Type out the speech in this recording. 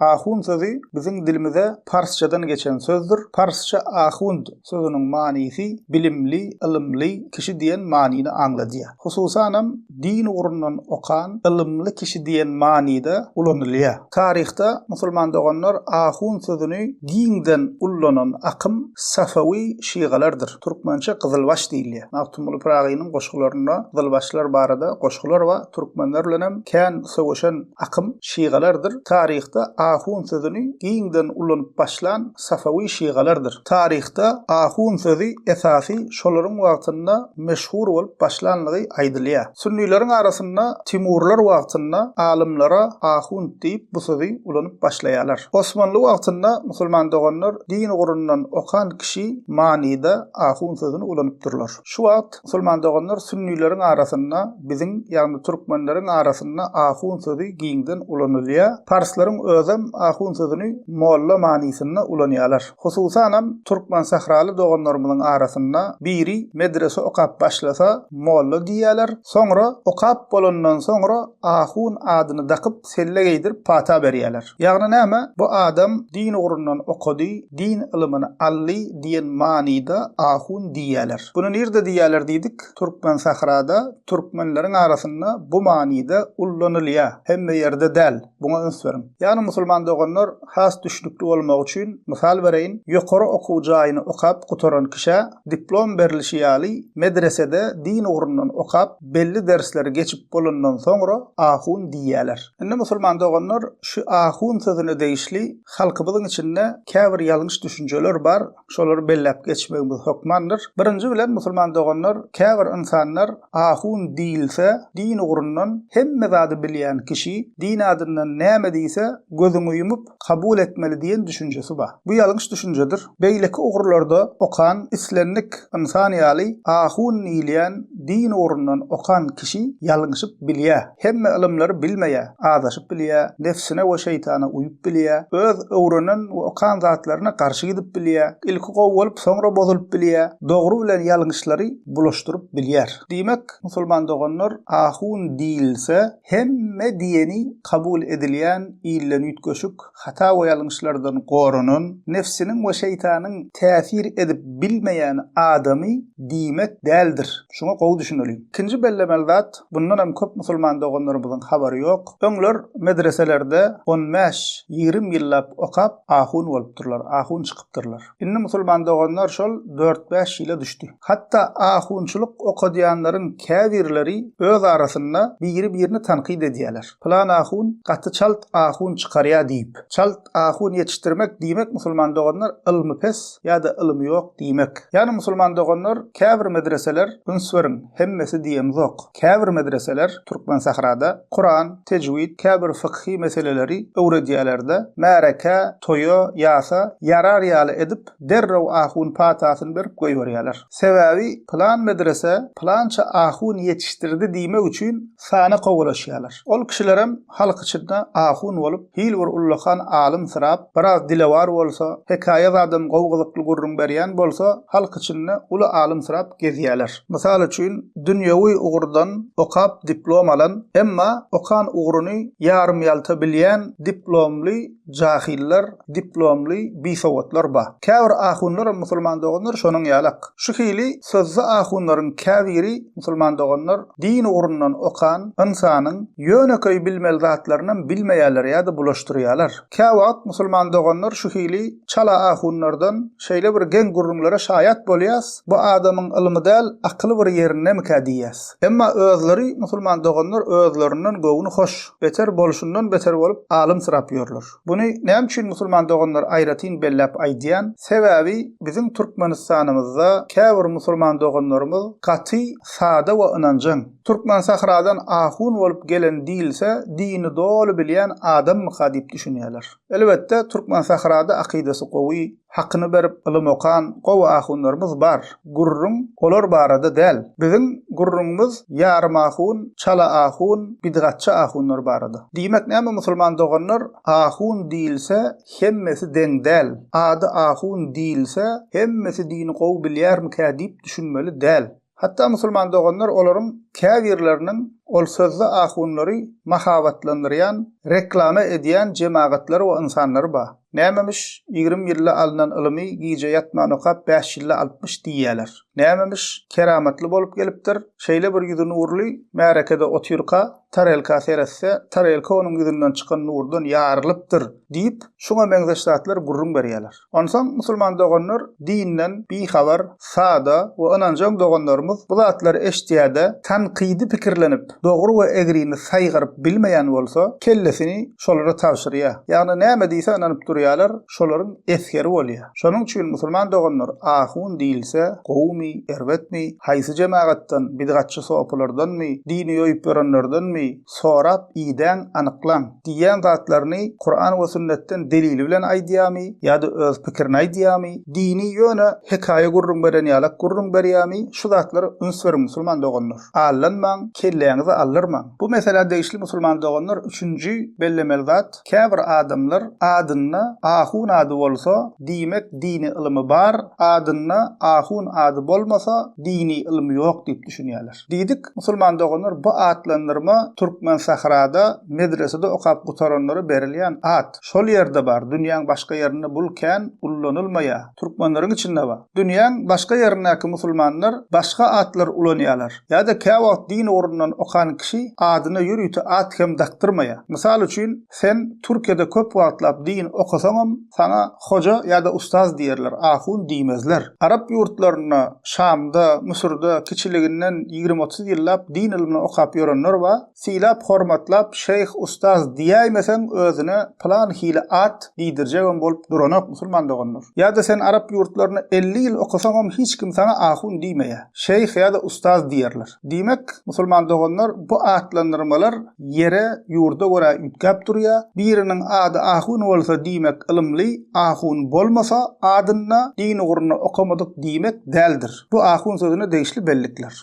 Ahun sözü bizim dilimize Farsçadan geçen sözdür. Farsça ahund sözünün manisi bilimli, ilimli kişi diyen manini anladıya. Hususanam din uğrundan okan, ilimli kişi diyen manida ulanılya. Tarihte Musulman doganlar ahun sözünü dinden ullanan akım Safavi şiğalardır. Türkmençe Kızılbaş deyilya. Naftumul Prağı'nın koşularına Kızılbaşlar barada koşular ve Türkmenlerle kän sövüşen akım şiğalardır. Tarihte ahun sözünü dinden ullanıp başlan Safavi şiğalardır. Tarihte ahun sözü esasi şoların wagtynda meşhur bolup başlanlygy aýdylýar. Sünnilerin arasynda Timurlar wagtynda alimlara ahun diýip bu sözü ulanyp başlaýarlar. Osmanly wagtynda musulman doganlar din ugrundan okan kişi manida ahun sözüni ulanypdyrlar. Şu wagt musulman doganlar sünnilerin arasynda bizim ýagny türkmenleriň arasynda ahun sözü giňden ulanylýar. Parslaryň özem ahun sözüni molla manisyna ulanýarlar. Hususanam türkmen sahraly doganlarymyzyň arasynda biri medrese okap başlasa molla diýerler. Soňra okap bolandan soňra ahun adyny dakyp selle geydirip pata berýärler. Ýagny näme? Bu adam din ugrundan okudy, din ilmini ally diýen manida ahun diýerler. Bunu nerede diýerler diýdik? Türkmen sahrada türkmenleriň arasynda bu manida ullanylýar. Hemme ýerde däl. Buna öns berin. Ýani musulman doganlar has düşnükli bolmak üçin misal bereýin, ýokary okuw jaýyny okap gutaran kişi diplom berilişi ýaly medresede din ugrundan okap belli dersleri geçip bolandan soňra ahun diýerler. Indi musulman doganlar şu ahun sözüne değişli halkymyzyň içinde käbir ýalňyş düşünjeler bar. Şolary belläp geçmegimiz hokmandyr. Birinji bilen musulman doganlar käbir insanlar ahun diýilse din ugrundan hemme zady bilýän kişi din adyndan näme diýse gözüňi ýumyp kabul etmeli diýen düşünjesi bar. Bu ýalňyş düşünjedir. Beýleki ugurlarda okan islenlik insan ýaly ahun diýilýän din ugrundan okan kişi ýalňyşyp bilýär. Hemme ilimleri bilmeýär, adaşyp bilýär, nefsine we şeytana uýup bilýär, öz öwrenen we okan zatlaryna garşy gidip bilýär, ilki gowy bolup soňra bozulyp bilýär, dogry bilen ýalňyşlary bulaşdyryp bilýär. Diýmek, musulman doganlar ahun diýilse hemme diýeni kabul edilýän ýylan ýetgeşik hata we ýalňyşlardan gorunan, nefsiniň we şeytanyň täsir edip bilmeýän adamy diýmek däldir. Şuňa gowy düşünelim. İkinji bellemel zat, bundan hem köp musulman doganlarymyzyň habary ýok. Öňler medreselerde 15-20 ýyllap okap ahun bolupdyrlar, ahun çykypdyrlar. Indi musulman doganlar şol 4-5 ýyla düşdi. Hatta ahunçylyk okadýanlaryň käbirleri öz arasynda biri-birini tanqid edýärler. Plan ahun, gaty çalt ahun çykarýar diýip. Çalt ahun ýetişdirmek diýmek musulman doganlar ilmi pes ýa-da ilmi ýok diýmek. Ýani musulman doganlar käbir medreseler ünswerin hemmesi diýemiz ok. Käbir medreseler Türkmen sahrada Kur'an, tejwid, käbir fıkhi meseleleri öwredýärlerde märeke, toyo, ýasa yarar ýaly edip derrew ahun patasyny berip goýberýärler. Sebäbi plan medrese plança ahun ýetişdirdi diýmek üçin sana gowulaşýarlar. Ol kişilerem halk içinde ahun bolup hil bir ullahan alim sırap biraz dilewar bolsa, hekaýa adam gowgulykly gurrun berýän bolsa halk içinde uly alim sırap gezýärler. Mysal üçin dünýäwi ugurdan okap diplom alan, emma okan ugruny ýarym ýalta bilýän diplomly jahiller, diplomly bisawatlar bar. Käbir ahunlar musulman doganlar şonuň ýalak. Şu hili sözde ahunlaryň käbiri musulman doganlar din ugrundan okan insanyň ýöneköy bilmeli zatlaryny bilmeýärler ýa-da bulaşdyrýarlar. Käwagt musulman doganlar şu hili çala ahunlardan şeýle bir gen gurrunlara şaýat bolýas, bu adamyň ilmi däl, akly bir ýerine mikadiyas. Emma özleri musulman doganlar özlerinden gowuny hoş, beter bolşundan beter bolup alim sırapýarlar. Bunu näme üçin musulman doganlar aýratyn belläp aýdýan? Sebäbi bizim Türkmenistanymyzda käbir musulman doganlarymyz gaty, sada we inanjyň. Türkmen sahradan ahun bolup gelen diýilse, dini dolu bilýän adam mykadip düşünýärler. Elbetde Türkmen sahrada akydasy gowy, hakyny berip ilim okan gowy ahunlarymyz bar. Gurrun olar barada däl. Bizim gurrunymyz ýarym ahun, çala ahun, bidgatçy ahunlar barada. Diýmek näme musulman doganlar ahun diýilse hemmesi deň däl. Ady ahun diýilse hemmesi dini gowy bilýärmi kädip düşünmeli däl. Hatta musulman doganlar olaryň käbirleriniň ol sözde ahunlary mahabatlandyrýan, reklama edýän jemaatlar we insanlar bar. Nämemiş 20 ýylda alynan ilmi giýje ýatman okap 5 ýylda 60 diýýärler. Nämemiş keramatly bolup gelipdir. Şeýle bir ýüzü nurly märekede otyrka tarelka seretse, tarelka onuň ýüzünden çykan nurdan ýarylypdyr diýip şoňa meňzeşdatlar gurrun berýärler. Onsoň musulman doganlar dinden bihabar, sada we ananjaň doganlarymız bu zatlar eşdiýärde tanqidi pikirlenip, dogry we egrini saýgyryp bilmeýän bolsa, kellesini şolara tawşyrýar. Ýagny näme diýse ananyp durýarlar, şolaryň eskeri bolýar. Şonuň üçin musulman doganlar ahun diýilse, gowmy, erwetmi, haýsy jemaatdan, bidgatçy sopulardanmy, dini ýoýup berenlerdenmi, sorap iden anyklan diýen zatlaryny Kur'an we sünnetden delili bilen aýdýarmy ýa-da öz pikirini aýdýarmy, dini ýöne hekaýe gurrun beren ýa-da gurrun berýärmi, şu zatlary ünsür musulman doganlar. Allanmaň, kelleňizi allyrmaň. Bu mesele değişli musulman doganlar 3-nji bellemeli zat, käbir adamlar adyny ahun ady bolsa, diýmek dini ilmi bar, adyny ahun ady bolmasa, dini ilmi ýok diýip düşünýärler. Diýdik, musulman doganlar bu atlandyrma Türkmen sahrada medresede okap gutaranlara berilýän at. Şol ýerde bar, dünýäň başga ýerine bulkän ullanylmaýa. Türkmenleriň içinde bar. Dünýäň başga ýerindäki musulmanlar başga atlar ulanýarlar. Ýa-da käwagt din orundan okan kişi adyny ýürüýti at hem daktyrmaýa. Mysal üçin sen Türkiýede köp wagtlap din okasaňam sana hoja ýa-da ustaz diýerler, ahun diýmezler. Arap ýurtlaryna, Şamda, Mısırda kiçiliginden 20-30 ýyllap din ilmini okap ýörenler bar. Silap hormatlap şeyh ustaz diýäýmesen özüne plan hile at diýdirjegem bolup duranok musulman doganlar. Ýa-da sen Arap ýurtlaryna 50 ýyl okasaňam hiç kim sana ahun diýmeýär. Şeyh ýa-da ustaz diýerler. Diýmek musulman doganlar bu atlandyrmalar ýere ýurda görä ütkap durýar. Biriniň ady ahun bolsa diýmek ilimli, ahun bolmasa adyna dini gurruna okamadyk diýmek däldir. Bu ahun sözüne değişli bellikler.